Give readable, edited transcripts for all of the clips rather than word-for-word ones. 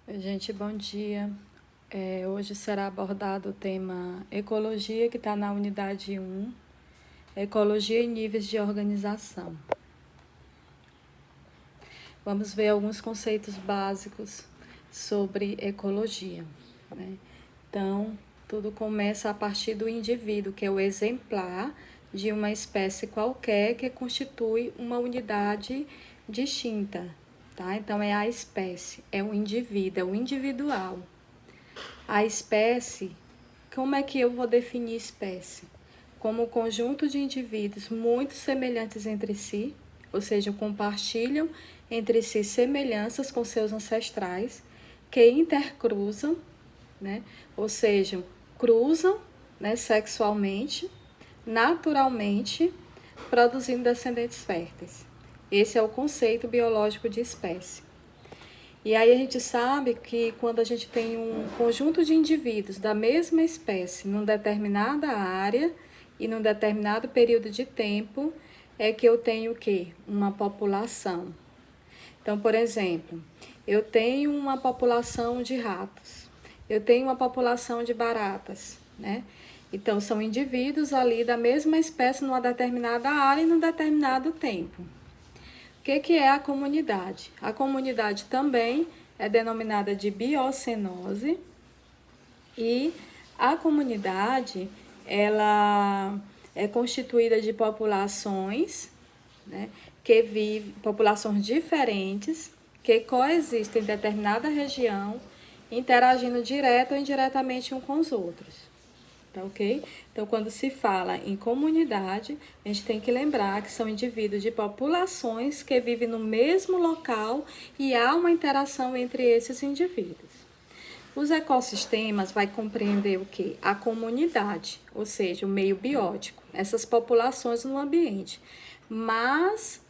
Oi, gente, bom dia. Hoje será abordado o tema Ecologia, que está na unidade 1, Ecologia e níveis de organização. Vamos ver alguns conceitos básicos sobre ecologia, né? Então, tudo começa a partir do indivíduo, que é o exemplar de uma espécie qualquer que constitui uma unidade distinta, tá? Então, é a espécie, é o indivíduo, é o individual. A espécie, como é que eu vou definir espécie? Como um conjunto de indivíduos muito semelhantes entre si, ou seja, compartilham entre si semelhanças com seus ancestrais, que intercruzam, né? Ou seja, cruzam, né, sexualmente, naturalmente, produzindo descendentes férteis. Esse é o conceito biológico de espécie. E aí a gente sabe que quando a gente tem um conjunto de indivíduos da mesma espécie numa determinada área e num determinado período de tempo, é que eu tenho o quê? Uma população. Então, por exemplo, eu tenho uma população de ratos, eu tenho uma população de baratas, né? Então, são indivíduos ali da mesma espécie numa determinada área e num determinado tempo. O que é a comunidade? A comunidade também é denominada de biocenose e a comunidade ela é constituída de populações, né, que vivem, populações diferentes que coexistem em determinada região, interagindo direto ou indiretamente uns com os outros. Tá ok? Então, quando se fala em comunidade, a gente tem que lembrar que são indivíduos de populações que vivem no mesmo local e há uma interação entre esses indivíduos. Os ecossistemas vai compreender o que? A comunidade, ou seja, o meio biótico, essas populações no ambiente. Mas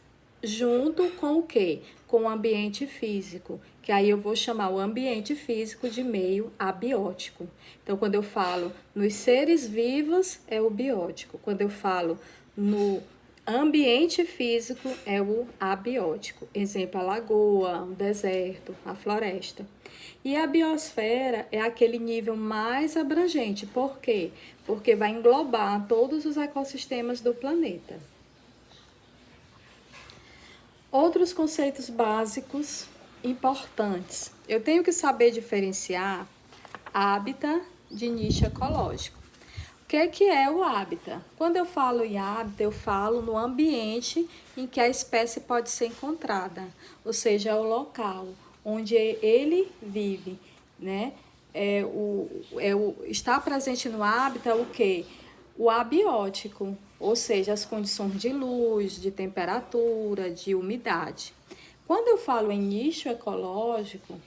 junto com o quê? Com o ambiente físico, que aí eu vou chamar o ambiente físico de meio abiótico. Então, quando eu falo nos seres vivos, é o biótico. Quando eu falo no ambiente físico, é o abiótico. Exemplo, a lagoa, o deserto, a floresta. E a biosfera é aquele nível mais abrangente. Por quê? Porque vai englobar todos os ecossistemas do planeta. Outros conceitos básicos importantes. Eu tenho que saber diferenciar hábitat de nicho ecológico. O que é o hábitat? Quando eu falo em hábitat, eu falo no ambiente em que a espécie pode ser encontrada, ou seja, é o local onde ele vive, né? Está presente no hábitat o quê? O abiótico, ou seja, as condições de luz, de temperatura, de umidade. Quando eu falo em nicho ecológico,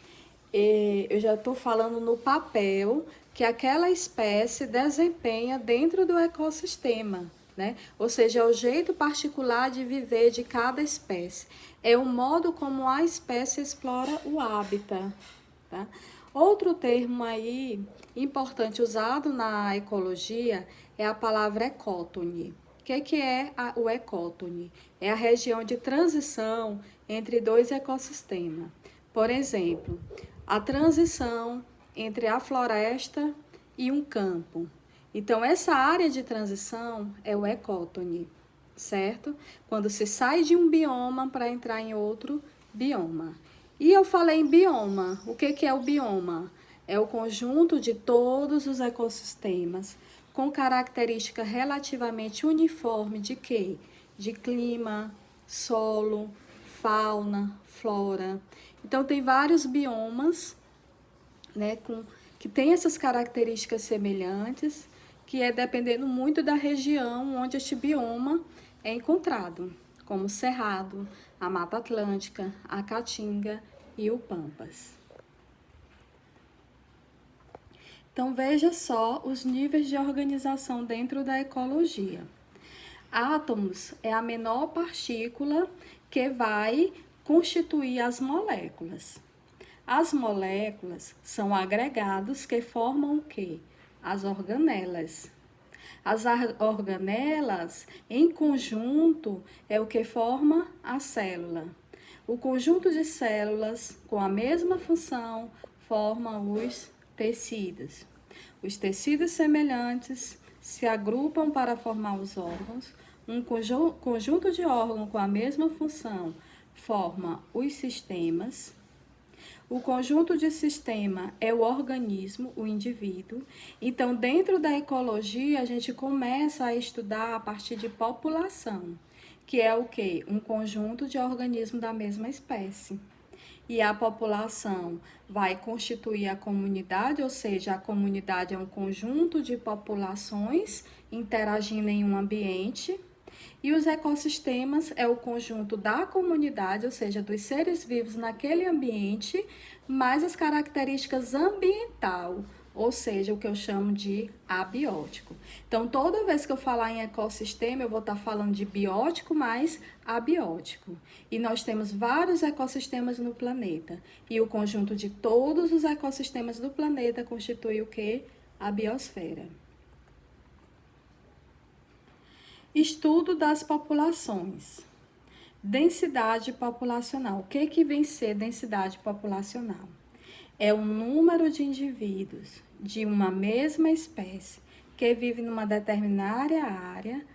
eu já estou falando no papel que aquela espécie desempenha dentro do ecossistema, né? Ou seja, é o jeito particular de viver de cada espécie. É o modo como a espécie explora o hábitat, tá? Outro termo aí importante usado na ecologia é a palavra ecótone. O que é o ecótone? É a região de transição entre dois ecossistemas. Por exemplo, a transição entre a floresta e um campo. Então, essa área de transição é o ecótone, certo? Quando se sai de um bioma para entrar em outro bioma. E eu falei em bioma. O que é o bioma? É o conjunto de todos os ecossistemas com característica relativamente uniforme de quê? De clima, solo, fauna, flora. Então, tem vários biomas, né, que tem essas características semelhantes, que é dependendo muito da região onde este bioma é encontrado, como o Cerrado, a Mata Atlântica, a Caatinga e o Pampas. Então, veja só os níveis de organização dentro da ecologia. Átomos é a menor partícula que vai constituir as moléculas. As moléculas são agregados que formam o quê? As organelas. As organelas, em conjunto, é o que forma a célula. O conjunto de células com a mesma função forma os tecidos. Os tecidos semelhantes se agrupam para formar os órgãos. Um conjunto de órgãos com a mesma função forma os sistemas. O conjunto de sistema é o organismo, o indivíduo. Então, dentro da ecologia, a gente começa a estudar a partir de população, que é o quê? Um conjunto de organismos da mesma espécie. E a população vai constituir a comunidade, ou seja, a comunidade é um conjunto de populações interagindo em um ambiente. E os ecossistemas é o conjunto da comunidade, ou seja, dos seres vivos naquele ambiente, mais as características ambiental, ou seja, o que eu chamo de abiótico. Então, toda vez que eu falar em ecossistema, eu vou estar falando de biótico mais abiótico. E nós temos vários ecossistemas no planeta. E o conjunto de todos os ecossistemas do planeta constitui o quê? A biosfera. Estudo das populações. Densidade populacional. O que vem ser densidade populacional? É o número de indivíduos de uma mesma espécie que vive numa determinada área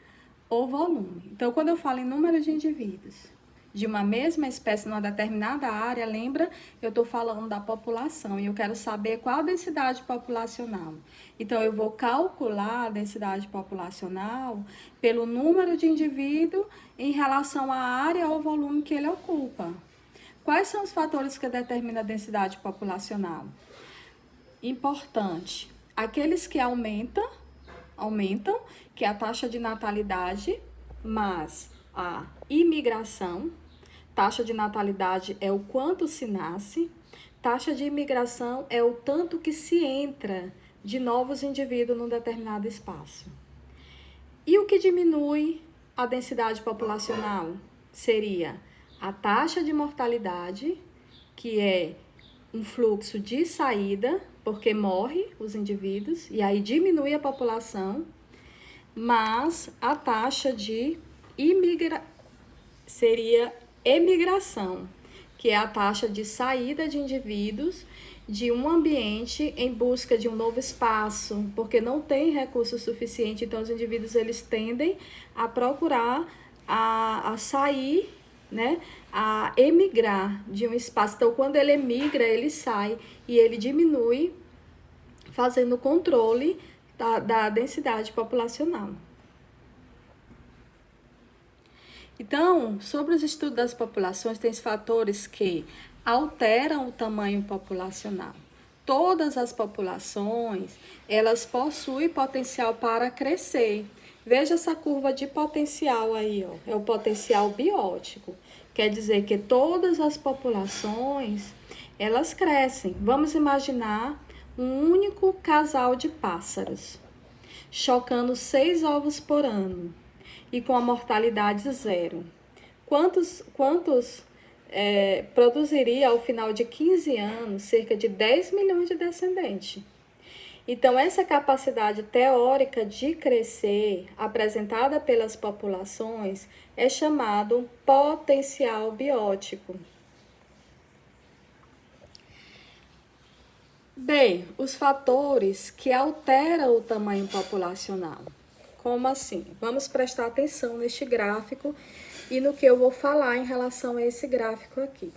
ou volume. Então, quando eu falo em número de indivíduos de uma mesma espécie numa determinada área, lembra? Eu estou falando da população e eu quero saber qual a densidade populacional. Então, eu vou calcular a densidade populacional pelo número de indivíduos em relação à área ou volume que ele ocupa. Quais são os fatores que determinam a densidade populacional? Importante, aqueles que aumentam, que é a taxa de natalidade, mas a imigração. Taxa de natalidade é o quanto se nasce, taxa de imigração é o tanto que se entra de novos indivíduos num determinado espaço. E o que diminui a densidade populacional seria a taxa de mortalidade, que é um fluxo de saída, porque morre os indivíduos, e aí diminui a população, mas a taxa de seria emigração, que é a taxa de saída de indivíduos de um ambiente em busca de um novo espaço, porque não tem recurso suficiente, então os indivíduos eles tendem a procurar a sair, né, a emigrar de um espaço. Então, quando ele emigra, ele sai e ele diminui, fazendo o controle da densidade populacional. Então, sobre os estudos das populações, tem fatores que alteram o tamanho populacional. Todas as populações, elas possuem potencial para crescer. Veja essa curva de potencial aí, ó, é o potencial biótico. Quer dizer que todas as populações, elas crescem. Vamos imaginar um único casal de pássaros, chocando 6 ovos por ano e com a mortalidade 0. Quantos produziria ao final de 15 anos cerca de 10 milhões de descendentes? Então, essa capacidade teórica de crescer apresentada pelas populações é chamado potencial biótico. Bem, os fatores que alteram o tamanho populacional. Como assim? Vamos prestar atenção neste gráfico e no que eu vou falar em relação a esse gráfico aqui.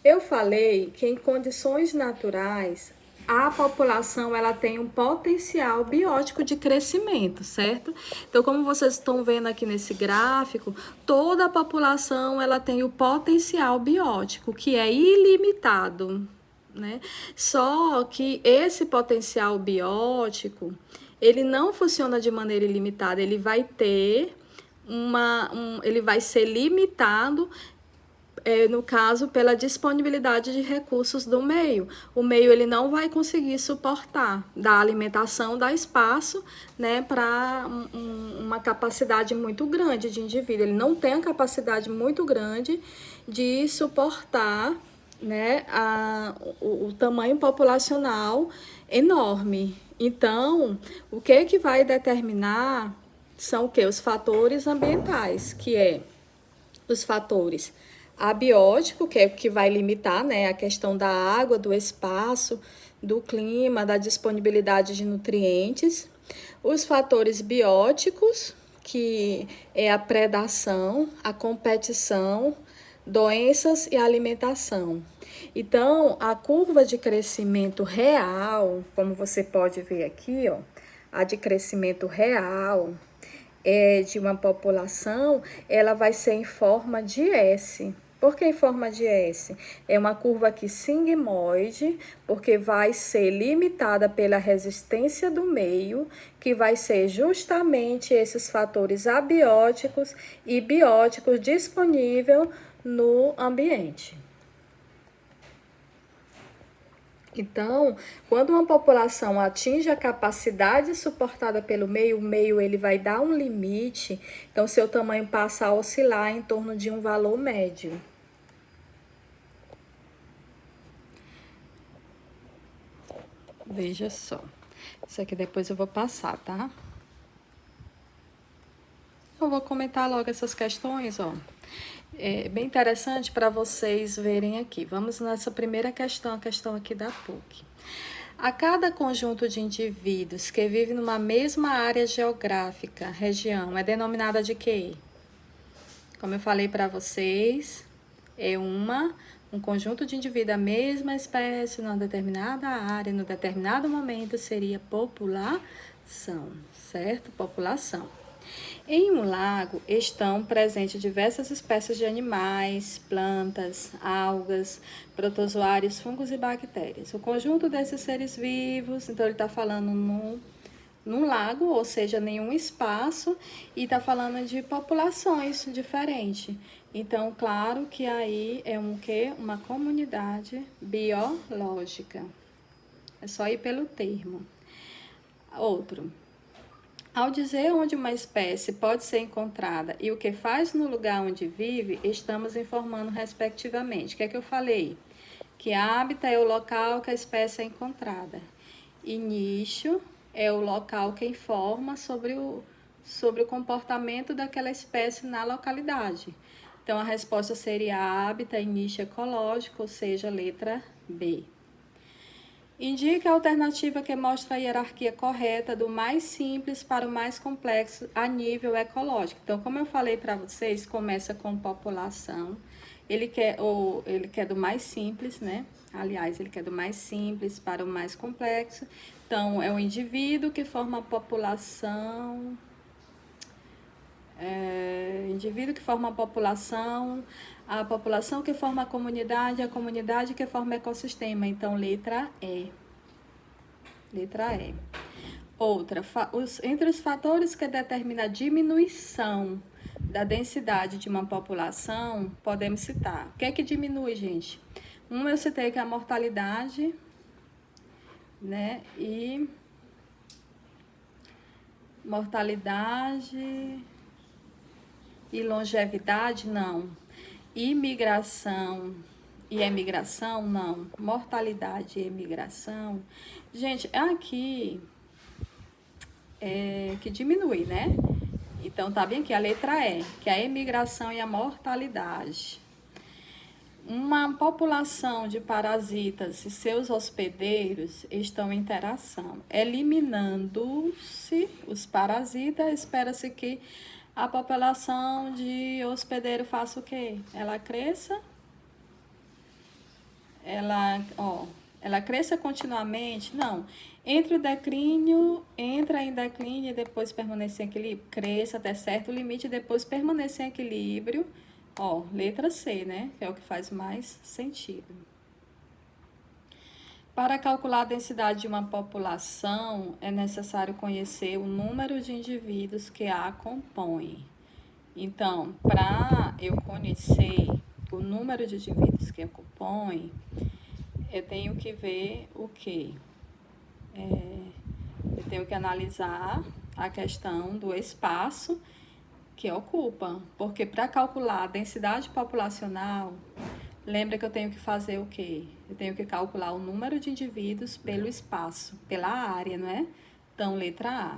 Eu falei que em condições naturais, a população ela tem um potencial biótico de crescimento, certo? Então, como vocês estão vendo aqui nesse gráfico, toda a população ela tem o potencial biótico, que é ilimitado, né? Só que esse potencial biótico, ele não funciona de maneira ilimitada, ele vai ter ele vai ser limitado, no caso, pela disponibilidade de recursos do meio. O meio ele não vai conseguir suportar, da alimentação, dá espaço, né, para uma capacidade muito grande de indivíduo. Ele não tem a capacidade muito grande de suportar, né, o tamanho populacional enorme. Então, o que vai determinar são o quê? Os fatores ambientais, que é os fatores abiótico, que é o que vai limitar, né, a questão da água, do espaço, do clima, da disponibilidade de nutrientes. Os fatores bióticos, que é a predação, a competição, doenças e alimentação. Então, a curva de crescimento real, como você pode ver aqui, ó, a de crescimento real de uma população, ela vai ser em forma de S. Por que em forma de S? É uma curva aqui sigmoide, porque vai ser limitada pela resistência do meio, que vai ser justamente esses fatores abióticos e bióticos disponíveis no ambiente. Então, quando uma população atinge a capacidade suportada pelo meio, o meio ele vai dar um limite, então seu tamanho passa a oscilar em torno de um valor médio. Veja só. Isso aqui depois eu vou passar, tá? Eu vou comentar logo essas questões, ó. É bem interessante para vocês verem aqui. Vamos nessa primeira questão, a questão aqui da PUC. A cada conjunto de indivíduos que vive numa mesma área geográfica, região, é denominada de quê? Como eu falei para vocês, é um conjunto de indivíduos da mesma espécie, numa determinada área, num determinado momento, seria população, certo? População. Em um lago estão presentes diversas espécies de animais, plantas, algas, protozoários, fungos e bactérias. O conjunto desses seres vivos, então ele está falando num lago, ou seja, nenhum espaço, e está falando de populações diferentes. Então, claro que aí é um quê? Uma comunidade biológica. É só ir pelo termo. Outro. Ao dizer onde uma espécie pode ser encontrada e o que faz no lugar onde vive, estamos informando respectivamente. O que é que eu falei? Que hábitat é o local que a espécie é encontrada. E nicho é o local que informa sobre o comportamento daquela espécie na localidade. Então, a resposta seria hábitat e nicho ecológico, ou seja, letra B. Indique a alternativa que mostra a hierarquia correta do mais simples para o mais complexo a nível ecológico. Então, como eu falei para vocês, começa com população. Ele quer do mais simples, né? Aliás, ele quer do mais simples para o mais complexo. Então, é o indivíduo que forma a população. Indivíduo que forma a população que forma a comunidade que forma o ecossistema. Então, letra E. Letra E. Outra, entre os fatores que determinam a diminuição da densidade de uma população, podemos citar. O que é que diminui, gente? Eu citei que é a mortalidade, né? E mortalidade e longevidade, não. Imigração e emigração, não. Mortalidade e emigração. Gente, aqui que diminui, né? Então, tá bem aqui a letra E, que é a emigração e a mortalidade. Uma população de parasitas e seus hospedeiros estão em interação. Eliminando-se os parasitas, espera-se que a população de hospedeiro faça o quê? Ela cresça. Ela cresça continuamente? Não. Entra em declínio e depois permanecer em equilíbrio. Cresça até certo limite e depois permanecer em equilíbrio. Letra C, né? Que é o que faz mais sentido. Para calcular a densidade de uma população, é necessário conhecer o número de indivíduos que a compõem. Então, para eu conhecer o número de indivíduos que a compõem, eu tenho que ver o quê? Eu tenho que analisar a questão do espaço que ocupa, porque para calcular a densidade populacional, lembra que eu tenho que fazer o quê? Eu tenho que calcular o número de indivíduos pelo espaço, pela área, não é? Então, letra A.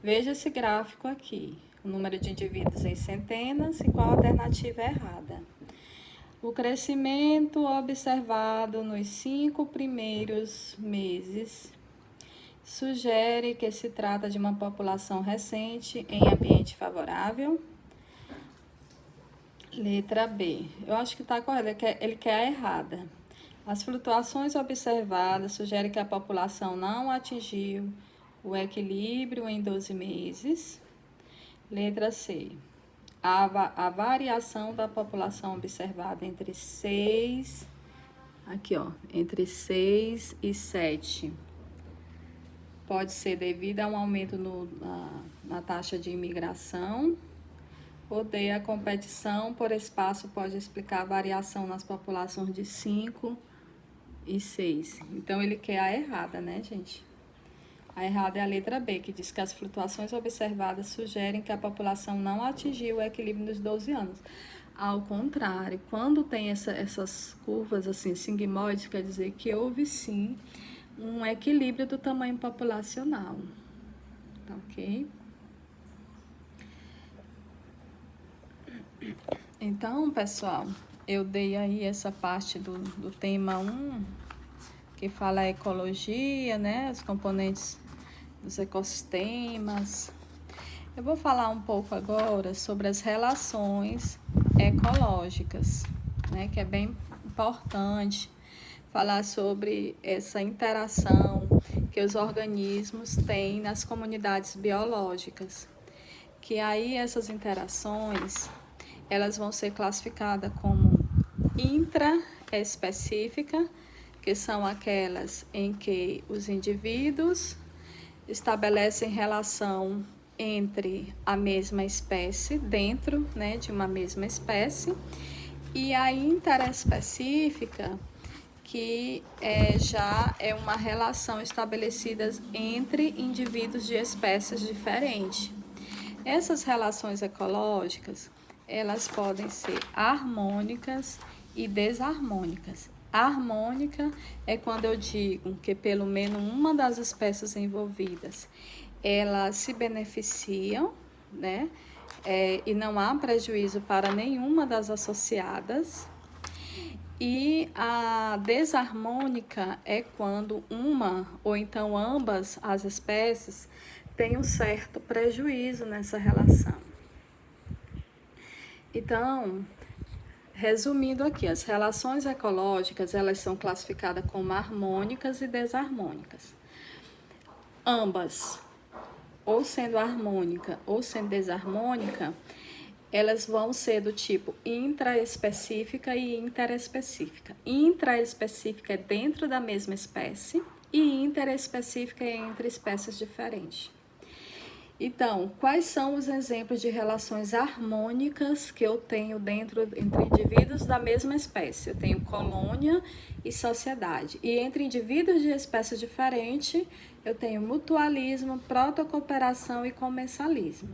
Veja esse gráfico aqui. O número de indivíduos em centenas e qual a alternativa é errada. O crescimento observado nos 5 primeiros meses sugere que se trata de uma população recente em ambiente favorável. Letra B. Eu acho que está correto, ele quer a errada. As flutuações observadas sugerem que a população não atingiu o equilíbrio em 12 meses. Letra C. A variação da população observada entre 6 e 7 pode ser devido a um aumento na taxa de imigração. Ou D, a competição por espaço pode explicar a variação nas populações de 5 e 6. Então, ele quer a errada, né, gente? A errada é a letra B, que diz que as flutuações observadas sugerem que a população não atingiu o equilíbrio nos 12 anos. Ao contrário, quando tem essas curvas assim, sigmoides, quer dizer que houve sim um equilíbrio do tamanho populacional. Tá ok? Então, pessoal, eu dei aí essa parte do tema 1, que fala a ecologia, né? Os componentes dos ecossistemas. Eu vou falar um pouco agora sobre as relações ecológicas, né? Que é bem importante falar sobre essa interação que os organismos têm nas comunidades biológicas. Que aí essas interações, elas vão ser classificadas como intraespecífica, que são aquelas em que os indivíduos estabelecem relação entre a mesma espécie, dentro, né, de uma mesma espécie, e a interespecífica, que já é uma relação estabelecida entre indivíduos de espécies diferentes. Essas relações ecológicas, elas podem ser harmônicas e desarmônicas. Harmônica é quando eu digo que pelo menos uma das espécies envolvidas, elas se beneficiam, né? E não há prejuízo para nenhuma das associadas. E a desarmônica é quando uma ou então ambas as espécies têm um certo prejuízo nessa relação. Então, resumindo aqui, as relações ecológicas, elas são classificadas como harmônicas e desarmônicas. Ambas, ou sendo harmônica ou sendo desarmônica, elas vão ser do tipo intraespecífica e interespecífica. Intraespecífica é dentro da mesma espécie e interespecífica é entre espécies diferentes. Então, quais são os exemplos de relações harmônicas que eu tenho entre indivíduos da mesma espécie? Eu tenho colônia e sociedade. E entre indivíduos de espécies diferentes, eu tenho mutualismo, protocooperação e comensalismo.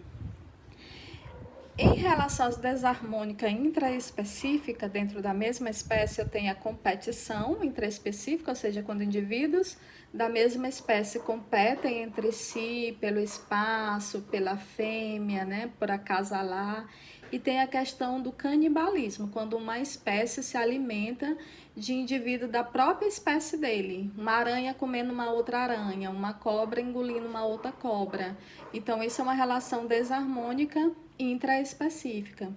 Em relação às desarmônicas intraespecíficas, dentro da mesma espécie, eu tenho a competição intraespecífica, ou seja, quando indivíduos da mesma espécie competem entre si pelo espaço, pela fêmea, né, por acasalar. E tem a questão do canibalismo, quando uma espécie se alimenta de indivíduo da própria espécie dele. Uma aranha comendo uma outra aranha, uma cobra engolindo uma outra cobra. Então, isso é uma relação desarmônica intraespecífica.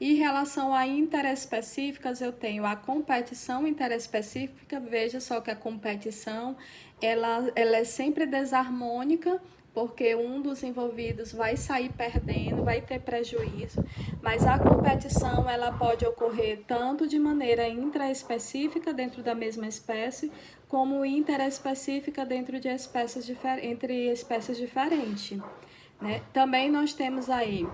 E em relação a interespecíficas, eu tenho a competição interespecífica. Veja só que a competição, ela é sempre desarmônica, porque um dos envolvidos vai sair perdendo, vai ter prejuízo, mas a competição ela pode ocorrer tanto de maneira intraespecífica dentro da mesma espécie, como interespecífica dentro de espécies entre espécies diferentes, né? Também nós temos aí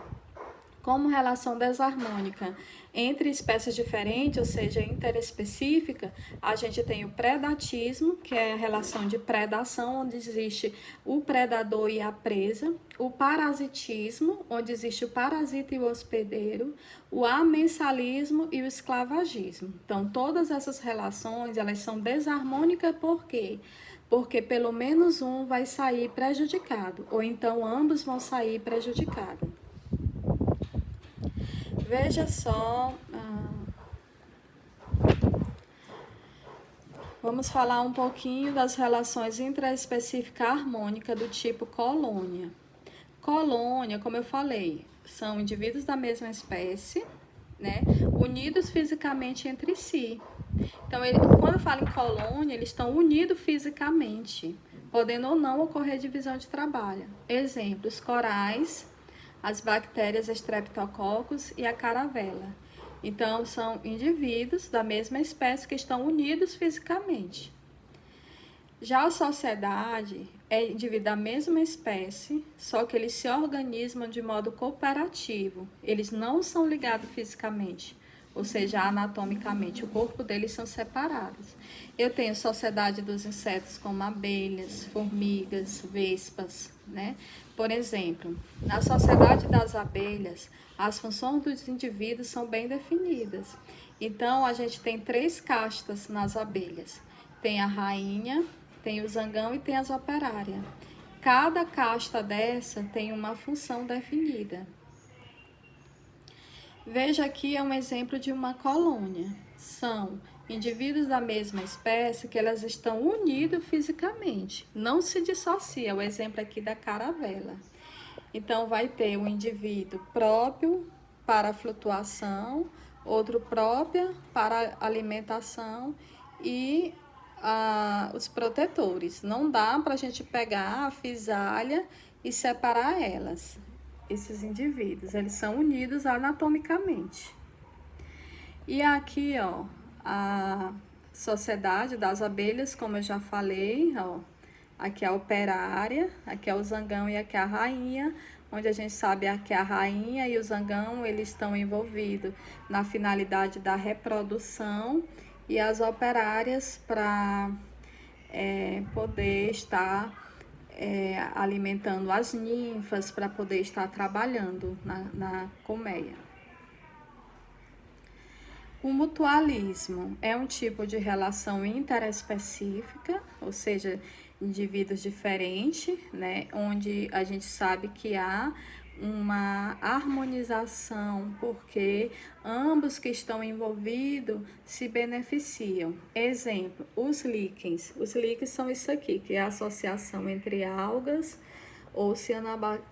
como relação desarmônica entre espécies diferentes, ou seja, interespecífica, a gente tem o predatismo, que é a relação de predação, onde existe o predador e a presa, o parasitismo, onde existe o parasita e o hospedeiro, o amensalismo e o esclavagismo. Então, todas essas relações, elas são desarmônicas por quê? Porque pelo menos um vai sair prejudicado, ou então ambos vão sair prejudicados. Veja só Vamos falar um pouquinho das relações intraespecífica harmônica do tipo colônia. Colônia, como eu falei, são indivíduos da mesma espécie, né, unidos fisicamente entre si. Então, quando eu falo em colônia, eles estão unidos fisicamente, podendo ou não ocorrer divisão de trabalho. Exemplos: corais, as bactérias Streptococcus e a caravela. Então, são indivíduos da mesma espécie que estão unidos fisicamente. Já a sociedade é indivíduo da mesma espécie, só que eles se organizam de modo cooperativo. Eles não são ligados fisicamente, ou seja, anatomicamente. O corpo deles são separados. Eu tenho sociedade dos insetos como abelhas, formigas, vespas, né? Por exemplo, na sociedade das abelhas, as funções dos indivíduos são bem definidas. Então, a gente tem 3 castas nas abelhas. Tem a rainha, tem o zangão e tem as operárias. Cada casta dessa tem uma função definida. Veja aqui é um exemplo de uma colônia. São indivíduos da mesma espécie que elas estão unidos fisicamente. Não se dissocia, o exemplo aqui da caravela. Então, vai ter um indivíduo próprio para a flutuação, outro próprio para a alimentação e os protetores. Não dá para a gente pegar a fisalha e separar elas. Esses indivíduos, eles são unidos anatomicamente. E aqui, ó, a sociedade das abelhas, como eu já falei, ó, aqui é a operária, aqui é o zangão e aqui é a rainha, onde a gente sabe que a rainha e o zangão, eles estão envolvidos na finalidade da reprodução e as operárias para poder estar alimentando as ninfas, para poder estar trabalhando na colmeia. O mutualismo é um tipo de relação interespecífica, ou seja, indivíduos diferentes, né, onde a gente sabe que há uma harmonização, porque ambos que estão envolvidos se beneficiam. Exemplo, os líquens. Os líquens são isso aqui, que é a associação entre algas ou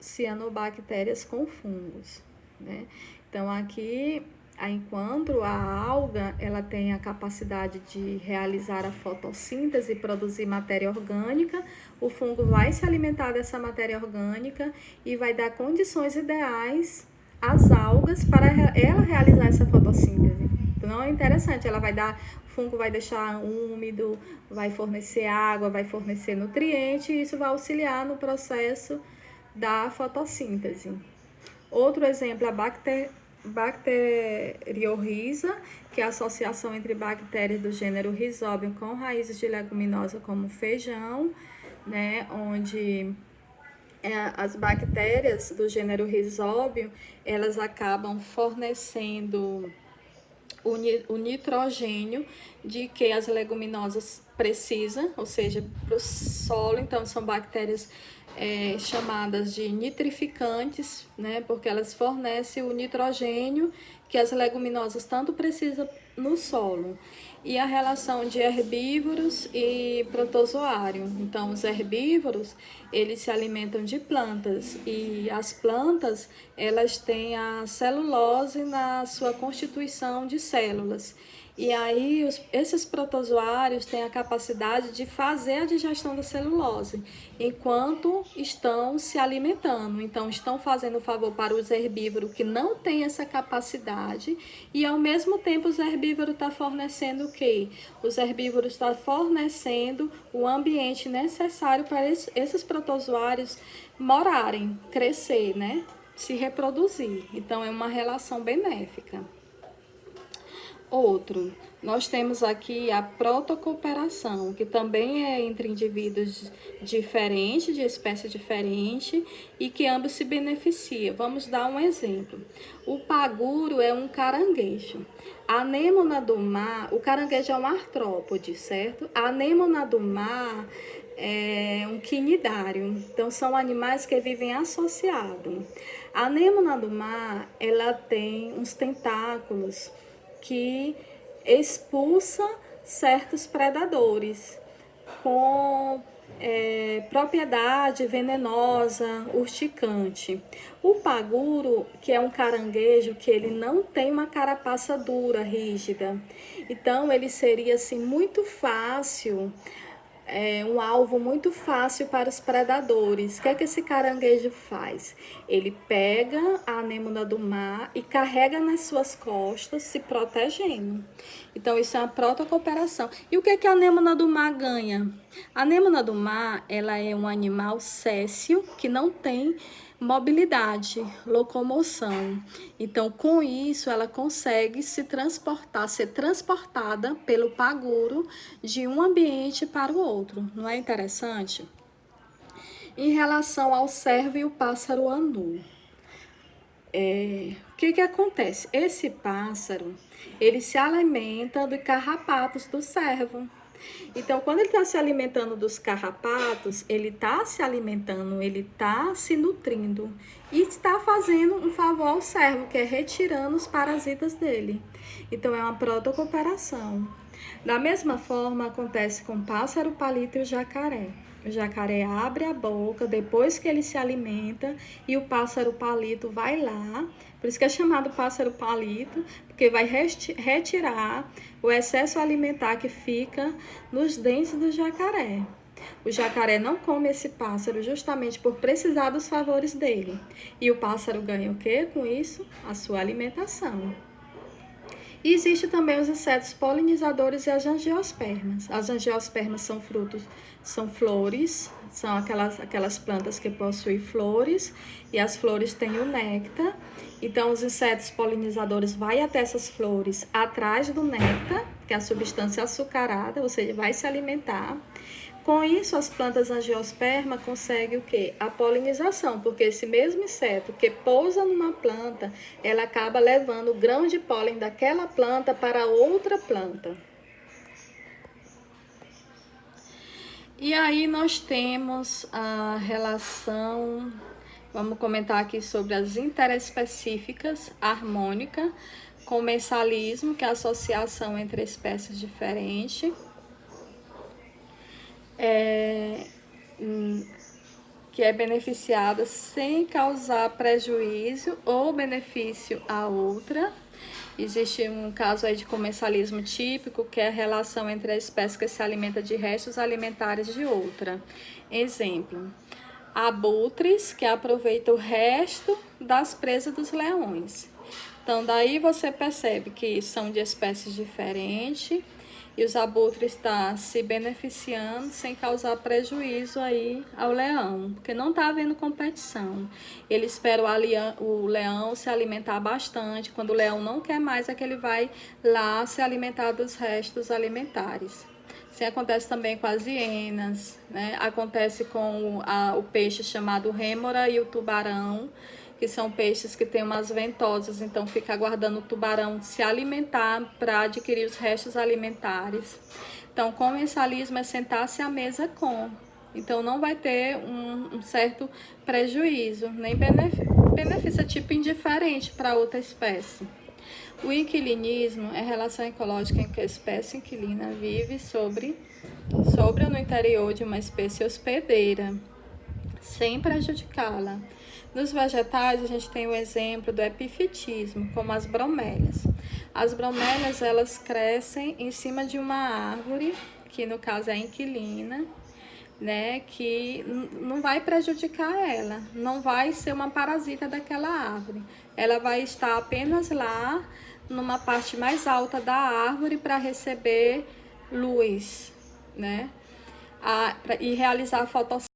cianobactérias com fungos, né? Então, aqui, enquanto a alga ela tem a capacidade de realizar a fotossíntese e produzir matéria orgânica, o fungo vai se alimentar dessa matéria orgânica e vai dar condições ideais às algas para ela realizar essa fotossíntese. Então é interessante, o fungo vai deixar úmido, vai fornecer água, vai fornecer nutriente e isso vai auxiliar no processo da fotossíntese. Outro exemplo é a bacteriorhiza, que é a associação entre bactérias do gênero Rhizobium com raízes de leguminosa como feijão, né, onde as bactérias do gênero Rhizobium, elas acabam fornecendo o nitrogênio de que as leguminosas precisam, ou seja, para o solo. Então, são bactérias chamadas de nitrificantes, né, porque elas fornecem o nitrogênio que as leguminosas tanto precisam no solo. E a relação de herbívoros e protozoário. Então, os herbívoros, eles se alimentam de plantas e as plantas, elas têm a celulose na sua constituição de células. E aí, esses protozoários têm a capacidade de fazer a digestão da celulose, enquanto estão se alimentando. Então, estão fazendo favor para os herbívoros que não têm essa capacidade, e ao mesmo tempo os herbívoros estão fornecendo o quê? Os herbívoros estão fornecendo o ambiente necessário para esses protozoários morarem, crescer, né? Se reproduzir. Então, é uma relação benéfica. Outro, nós temos aqui a protocooperação, que também é entre indivíduos diferentes, de espécie diferente, e que ambos se beneficiam. Vamos dar um exemplo. O paguro é um caranguejo. A anêmona do mar, o caranguejo é um artrópode, certo? A anêmona do mar é um quinidário. Então, são animais que vivem associados. A anêmona do mar, ela tem uns tentáculos que expulsa certos predadores com propriedade venenosa, urticante. O paguro, que é um caranguejo que ele não tem uma carapaça dura, rígida, então ele seria assim muito fácil, um alvo muito fácil para os predadores. O que é que esse caranguejo faz? Ele pega a anêmona do mar e carrega nas suas costas, se protegendo. Então, isso é uma protocooperação. E o que é que a anêmona do mar ganha? A anêmona do mar, ela é um animal céssio que não tem mobilidade, locomoção. Então, com isso, ela consegue se transportar, ser transportada pelo paguro de um ambiente para o outro. Não é interessante? Em relação ao cervo e o pássaro anu, o que acontece? Esse pássaro, ele se alimenta dos carrapatos do cervo. Então, quando ele está se alimentando dos carrapatos, ele está se alimentando, ele está se nutrindo e está fazendo um favor ao cervo, que é retirando os parasitas dele. Então, é uma protocooperação. Da mesma forma, acontece com o pássaro palito e o jacaré. O jacaré abre a boca depois que ele se alimenta e o pássaro palito vai lá, por isso que é chamado pássaro palito, porque vai retirar o excesso alimentar que fica nos dentes do jacaré. O jacaré não come esse pássaro justamente por precisar dos favores dele. E o pássaro ganha o quê com isso? A sua alimentação. E existe também os insetos polinizadores e as angiospermas. As angiospermas são flores, são aquelas plantas que possuem flores, e as flores têm o néctar. Então, os insetos polinizadores vão até essas flores atrás do néctar, que é a substância açucarada, ou seja, vai se alimentar. Com isso, as plantas angiosperma conseguem o quê? A polinização, porque esse mesmo inseto que pousa numa planta, ela acaba levando o grão de pólen daquela planta para outra planta. E aí nós temos a relação, vamos comentar aqui sobre as interespecíficas, harmônica, comensalismo, que é a associação entre espécies diferentes. Que é beneficiada sem causar prejuízo ou benefício a outra. Existe um caso aí de comensalismo típico, que é a relação entre a espécie que se alimenta de restos alimentares de outra. Exemplo, abutres que aproveitam o resto das presas dos leões. Então, daí você percebe que são de espécies diferentes e os abutres estão se beneficiando sem causar prejuízo aí ao leão, porque não está havendo competição. Ele espera o leão se alimentar bastante. Quando o leão não quer mais, é que ele vai lá se alimentar dos restos alimentares. Assim acontece também com as hienas, né? Acontece com o peixe chamado rêmora e o tubarão, que são peixes que têm umas ventosas, então fica aguardando o tubarão se alimentar para adquirir os restos alimentares. Então, comensalismo é sentar-se à mesa com. Então, não vai ter um certo prejuízo, nem benefício, é tipo indiferente para outra espécie. O inquilinismo é a relação ecológica em que a espécie inquilina vive sobre ou no interior de uma espécie hospedeira, sem prejudicá-la. Nos vegetais, a gente tem o exemplo do epifitismo, como as bromélias. As bromélias, elas crescem em cima de uma árvore, que no caso é inquilina, né, que não vai prejudicar ela, não vai ser uma parasita daquela árvore. Ela vai estar apenas lá, numa parte mais alta da árvore, para receber luz, né, e realizar a fotossíntese.